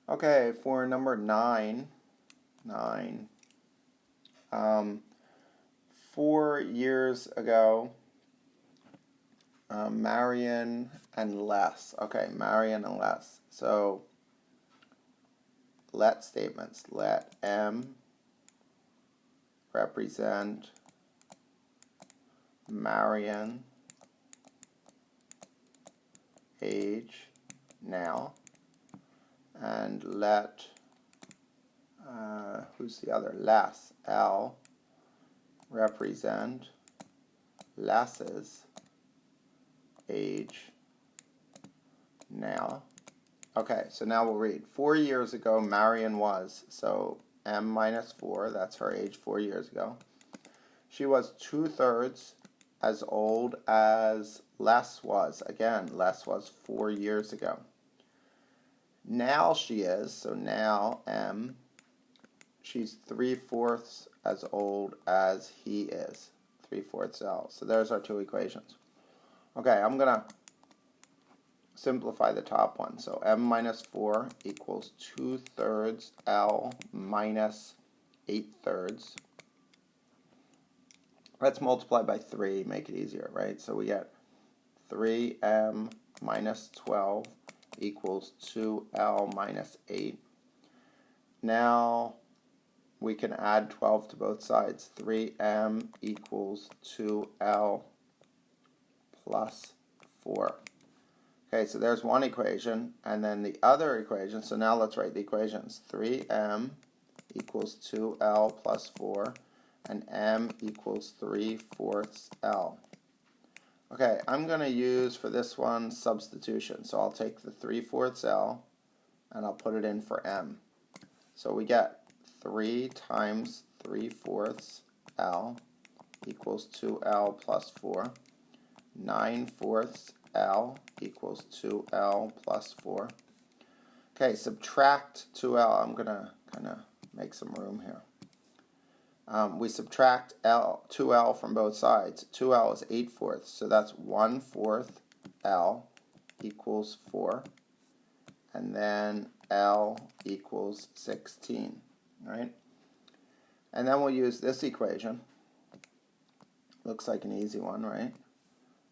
Okay, for number 9, 4 years ago, Marion and Les. Okay, Marion and Les. So, let statements. Let M represent Marion, age, now, and let, who's the other? Les, L, represent Les's age, now. Okay, so now we'll read. 4 years ago, Marion was, so M minus 4, that's her age 4 years ago. She was 2/3 as old as Les was. Again, Les was 4 years ago. Now she is, so now M, she's 3/4 as old as he is. 3/4 L. So there's our two equations. Okay, I'm going to simplify the top one. So M minus 4 equals 2/3 L minus 8/3. Let's multiply by 3, make it easier, right? So we get 3M minus 12 equals 2L minus 8. Now we can add 12 to both sides. 3M equals 2L plus 4. Okay, so there's one equation, and then the other equation, so now let's write the equations. 3M equals 2L plus 4, and M equals 3/4 L. Okay, I'm going to use for this one substitution. So I'll take the 3/4 L, and I'll put it in for M. So we get 3 times 3/4 L equals 2L plus 4. 9/4 L equals 2L plus 4. Okay, subtract 2L. I'm going to kind of make some room here. We subtract 2L from both sides. 2L is 8/4, so that's 1/4 L equals 4. And then L equals 16, right? And then we'll use this equation. Looks like an easy one, right?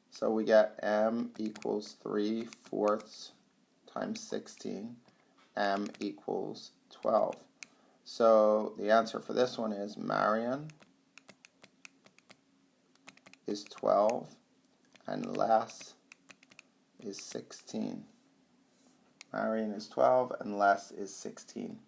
So we get M equals 3/4 times 16. M equals 12. So the answer for this one is Marion is 12 and Les is 16. Marion is 12 and Les is 16.